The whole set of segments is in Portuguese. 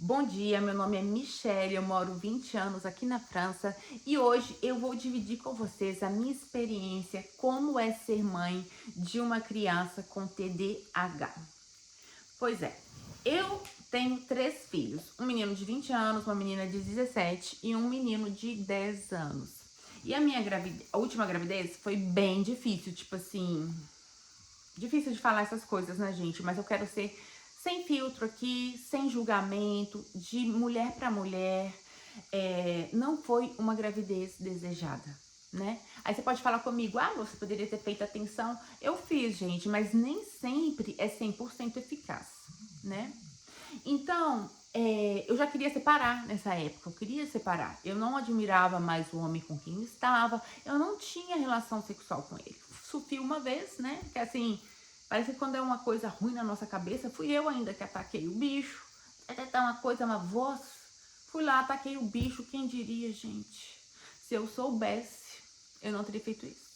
Bom dia, meu nome é Michelle, eu moro 20 anos aqui na França e hoje eu vou dividir com vocês a minha experiência como é ser mãe de uma criança com TDAH. Pois é, eu tenho três filhos, um menino de 20 anos, uma menina de 17 e um menino de 10 anos. E a última gravidez foi bem difícil, tipo assim, difícil de falar essas coisas, né, gente? Mas eu quero ser sem filtro aqui, sem julgamento, de mulher para mulher. Não foi uma gravidez desejada, né? Aí você pode falar comigo, você poderia ter feito atenção. Eu fiz, gente, mas nem sempre é 100% eficaz, né? Então, eu já queria separar nessa época, eu queria separar. Eu não admirava mais o homem com quem eu estava, eu não tinha relação sexual com ele. Sofri uma vez, né? Que assim, parece que quando é uma coisa ruim na nossa cabeça, fui eu ainda que ataquei o bicho. Até tá uma coisa, uma voz. Fui lá, ataquei o bicho, quem diria, gente? Se eu soubesse, eu não teria feito isso.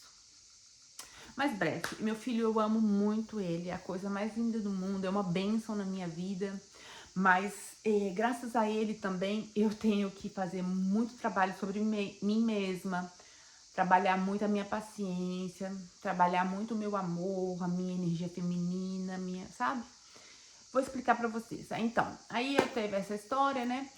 Mas breve, meu filho, eu amo muito ele, é a coisa mais linda do mundo, é uma bênção na minha vida. Mas graças a ele também eu tenho que fazer muito trabalho sobre mim mesma, trabalhar muito a minha paciência, trabalhar muito o meu amor, a minha energia feminina, sabe? Vou explicar pra vocês. Então, aí eu teve essa história, né?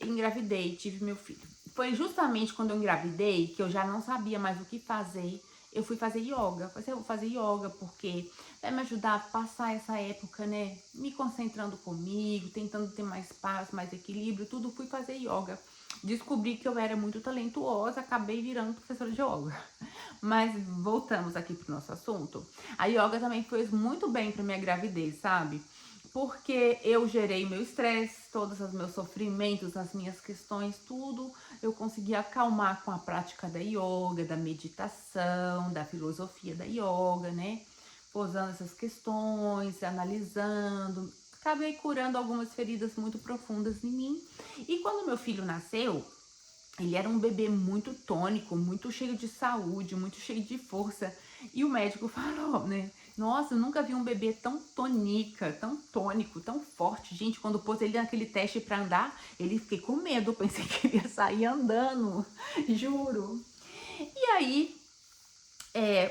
Engravidei, tive meu filho. Foi justamente quando eu engravidei que eu já não sabia mais o que fazer. Eu fui fazer yoga. Falei assim, eu vou fazer yoga porque vai me ajudar a passar essa época, né? Me concentrando comigo, tentando ter mais paz, mais equilíbrio, tudo. Fui fazer yoga. Descobri que eu era muito talentuosa, acabei virando professora de yoga. Mas voltamos aqui pro nosso assunto. A yoga também fez muito bem pra minha gravidez, sabe? Porque eu gerei meu estresse, todos os meus sofrimentos, as minhas questões, tudo eu consegui acalmar com a prática da yoga, da meditação, da filosofia da yoga, né? Posando essas questões, analisando, acabei curando algumas feridas muito profundas em mim. E quando meu filho nasceu, ele era um bebê muito tônico, muito cheio de saúde, muito cheio de força. E o médico falou, né? Nossa, eu nunca vi um bebê tão tonica, tão tônico, tão forte. Gente, quando pôs ele naquele teste para andar, ele fiquei com medo. Pensei que ele ia sair andando, juro. E aí,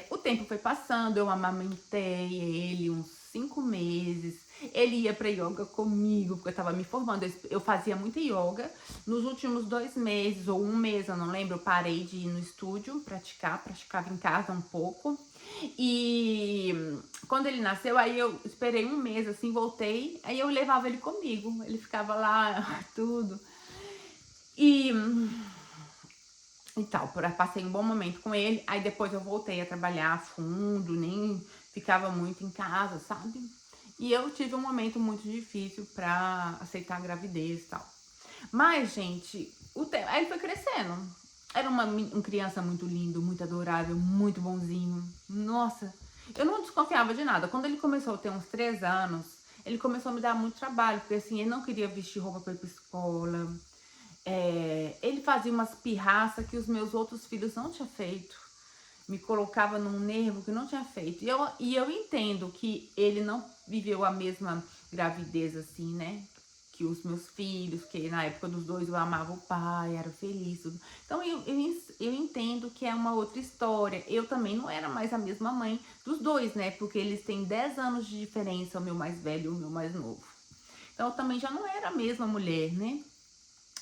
o tempo foi passando, eu amamentei ele uns 5 meses. Ele ia pra yoga comigo, porque eu tava me formando. Eu fazia muita yoga. Nos últimos 2 meses, ou um mês, eu não lembro, eu parei de ir no estúdio praticar, praticava em casa um pouco. E quando ele nasceu, aí eu esperei um mês, assim, voltei. Aí eu levava ele comigo. Ele ficava lá, tudo. E e tal. Passei um bom momento com ele, aí depois eu voltei a trabalhar a fundo, nem ficava muito em casa, sabe? E eu tive um momento muito difícil pra aceitar a gravidez e tal. Mas, gente, aí ele foi crescendo. Era uma criança muito lindo, muito adorável, muito bonzinho. Nossa, eu não desconfiava de nada. Quando ele começou a ter uns 3 anos, ele começou a me dar muito trabalho, porque assim, ele não queria vestir roupa pra ir pra escola. Ele fazia umas pirraças que os meus outros filhos não tinham feito. Me colocava num nervo que não tinha feito. E eu entendo que ele não viveu a mesma gravidez assim, né? Que os meus filhos, que na época dos dois eu amava o pai, era feliz. Tudo. Então eu entendo que é uma outra história. Eu também não era mais a mesma mãe dos dois, né? Porque eles têm 10 anos de diferença, o meu mais velho e o meu mais novo. Então eu também já não era a mesma mulher, né?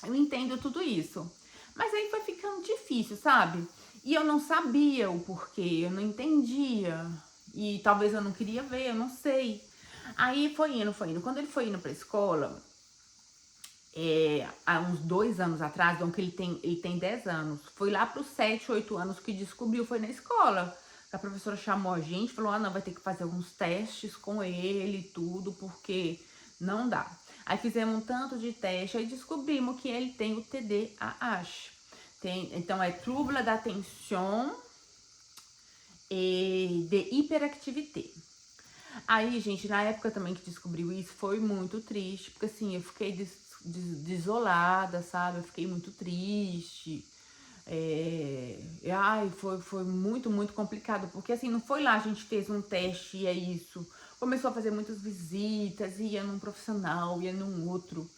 Eu entendo tudo isso. Mas aí foi ficando difícil, sabe? E eu não sabia o porquê, eu não entendia. E talvez eu não queria ver, eu não sei. Aí foi indo, foi indo. Quando ele foi indo pra escola, há uns 2 anos atrás, então que ele tem 10 anos, foi lá pros 7, 8 anos que descobriu, foi na escola. A professora chamou a gente, falou, não, vai ter que fazer alguns testes com ele e tudo, porque não dá. Aí fizemos um tanto de teste, aí descobrimos que ele tem o TDAH. Então é trouble d'attention e de hiperactivité. Aí, gente, na época também que descobriu isso, foi muito triste, porque assim, eu fiquei desolada, sabe? Eu fiquei muito triste. Ai, foi muito, muito complicado, porque assim, não foi lá, a gente fez um teste e é isso. Começou a fazer muitas visitas, ia num profissional, ia num outro.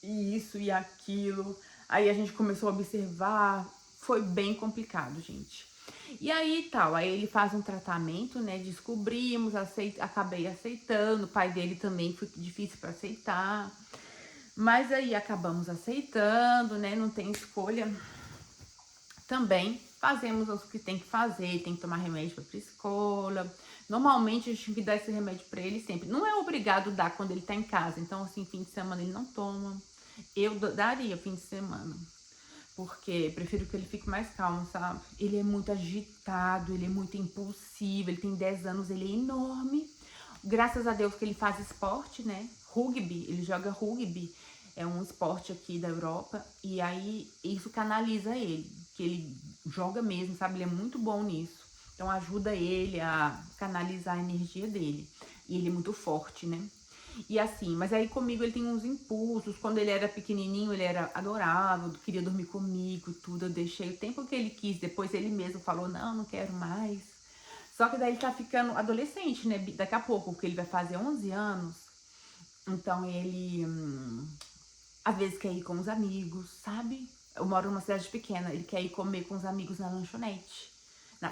e isso e aquilo. Aí a gente começou a observar, foi bem complicado, gente. E aí tal, aí ele faz um tratamento, né? Descobrimos, acabei aceitando. O pai dele também foi difícil para aceitar. Mas aí acabamos aceitando, né? Não tem escolha. Também fazemos o que tem que fazer, tem que tomar remédio para escola. Normalmente a gente tem que dar esse remédio para ele sempre. Não é obrigado dar quando ele tá em casa. Então, assim, fim de semana ele não toma. Eu daria fim de semana. Porque prefiro que ele fique mais calmo, sabe? Ele é muito agitado, ele é muito impulsivo, ele tem 10 anos, ele é enorme. Graças a Deus que ele faz esporte, né? Rugby, ele joga rugby. É um esporte aqui da Europa. E aí isso canaliza ele, que ele joga mesmo, sabe? Ele é muito bom nisso. Então ajuda ele a canalizar a energia dele. E ele é muito forte, né? E assim, mas aí comigo ele tem uns impulsos. Quando ele era pequenininho, ele era adorável, queria dormir comigo, tudo. Eu deixei o tempo que ele quis. Depois ele mesmo falou: não, não quero mais. Só que daí ele tá ficando adolescente, né? Daqui a pouco, porque ele vai fazer 11 anos. Então ele, às vezes, quer ir com os amigos, sabe? Eu moro numa cidade pequena, ele quer ir comer com os amigos na lanchonete.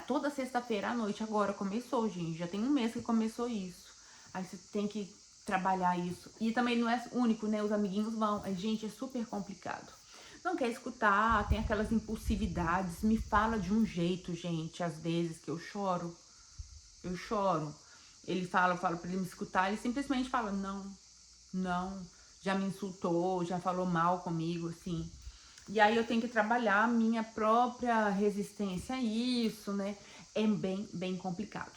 Toda sexta-feira à noite, agora começou, gente. Já tem um mês que começou isso. Aí você tem que trabalhar isso. E também não é único, né? Os amiguinhos vão. Gente, é super complicado. Não quer escutar, tem aquelas impulsividades. Me fala de um jeito, gente, às vezes que eu choro. Eu choro. Ele fala, eu falo pra ele me escutar, ele simplesmente fala, não, não, já me insultou, já falou mal comigo, assim. E aí eu tenho que trabalhar a minha própria resistência a isso, né? É bem complicado.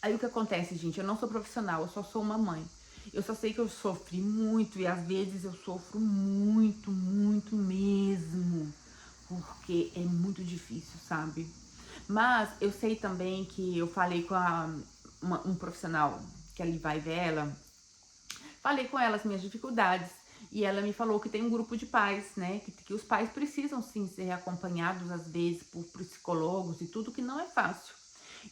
Aí o que acontece, gente? Eu não sou profissional, eu só sou uma mãe. Eu só sei que eu sofri muito e às vezes eu sofro muito mesmo. Porque é muito difícil, sabe? Mas eu sei também que eu falei com um profissional, que é a Livai Vela, falei com ela as minhas dificuldades. E ela me falou que tem um grupo de pais, né? Que os pais precisam sim ser acompanhados, às vezes, por psicólogos e tudo, que não é fácil.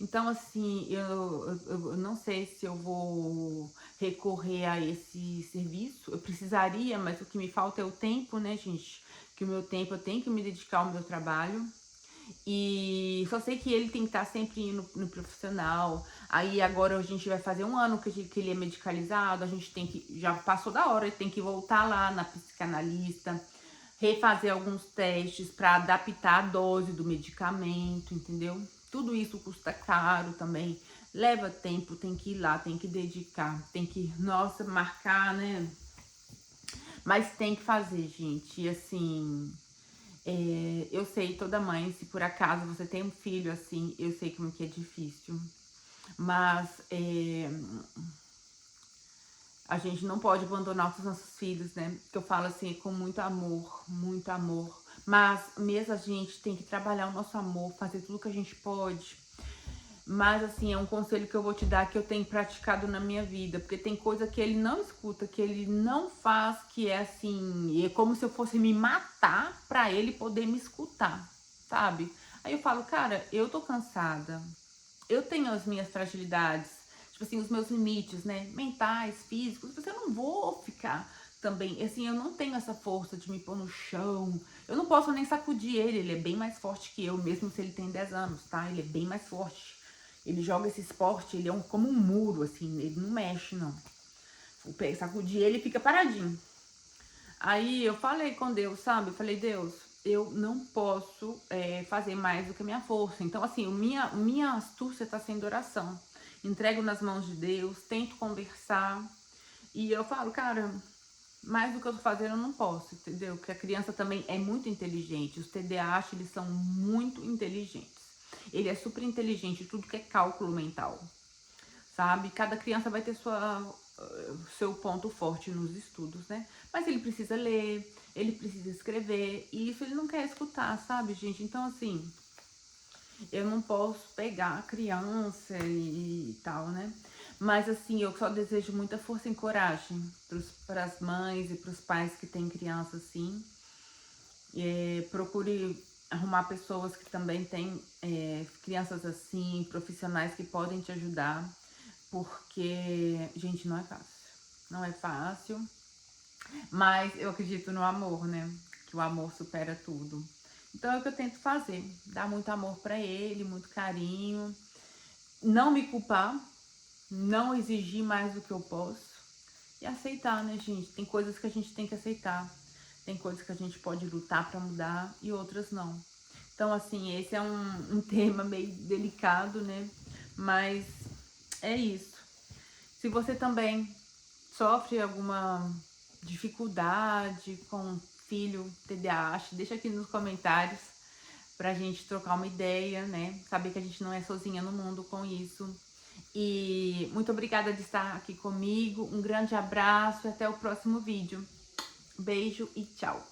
Então, assim, eu não sei se eu vou recorrer a esse serviço. Eu precisaria, mas o que me falta é o tempo, né, gente? Que o meu tempo eu tenho que me dedicar ao meu trabalho. E só sei que ele tem que estar sempre indo no profissional. Aí agora a gente vai fazer um ano que ele é medicalizado, a gente tem que, já passou da hora, ele tem que voltar lá na psicanalista, refazer alguns testes para adaptar a dose do medicamento, entendeu? Tudo isso custa caro também, leva tempo, tem que ir lá, tem que dedicar, tem que, nossa, marcar, né? Mas tem que fazer, gente. E assim, eu sei, toda mãe, se por acaso você tem um filho assim, eu sei como que é difícil. Mas a gente não pode abandonar os nossos filhos, né? Que eu falo assim, com muito amor, muito amor. Mas mesmo a gente tem que trabalhar o nosso amor, fazer tudo que a gente pode. Mas assim, é um conselho que eu vou te dar que eu tenho praticado na minha vida. Porque tem coisa que ele não escuta, que ele não faz, que é assim, é como se eu fosse me matar pra ele poder me escutar, sabe? Aí eu falo, cara, eu tô cansada. Eu tenho as minhas fragilidades, tipo assim, os meus limites, né? Mentais, físicos. Eu não vou ficar também, assim, eu não tenho essa força de me pôr no chão. Eu não posso nem sacudir ele é bem mais forte que eu, mesmo se ele tem 10 anos, tá? Ele é bem mais forte. Ele joga esse esporte, ele é como um muro, assim, ele não mexe, não. Sacudir ele fica paradinho. Aí eu falei com Deus, sabe? Eu falei, Deus, eu não posso fazer mais do que a minha força. Então, assim, minha astúcia tá sendo oração. Entrego nas mãos de Deus, tento conversar. E eu falo, cara, mais do que eu tô fazendo eu não posso, entendeu? Porque a criança também é muito inteligente. Os TDAH, eles são muito inteligentes. Ele é super inteligente, tudo que é cálculo mental, sabe? Cada criança vai ter seu ponto forte nos estudos, né? Mas ele precisa ler, ele precisa escrever, e isso ele não quer escutar, sabe, gente? Então, assim, eu não posso pegar a criança e tal, né? Mas, assim, eu só desejo muita força e coragem para as mães e para os pais que têm criança assim. Procure arrumar pessoas que também têm crianças assim, profissionais que podem te ajudar, porque, gente, não é fácil. Não é fácil. Mas eu acredito no amor, né? Que o amor supera tudo. Então é o que eu tento fazer, dar muito amor pra ele, muito carinho, não me culpar, não exigir mais do que eu posso e aceitar, né, gente? Tem coisas que a gente tem que aceitar, tem coisas que a gente pode lutar pra mudar e outras não. Então, assim, esse é um tema meio delicado, né? Mas é isso. Se você também sofre alguma dificuldade com filho TDAH, deixa aqui nos comentários pra gente trocar uma ideia, né? Saber que a gente não é sozinha no mundo com isso. E muito obrigada de estar aqui comigo. Um grande abraço e até o próximo vídeo. Beijo e tchau!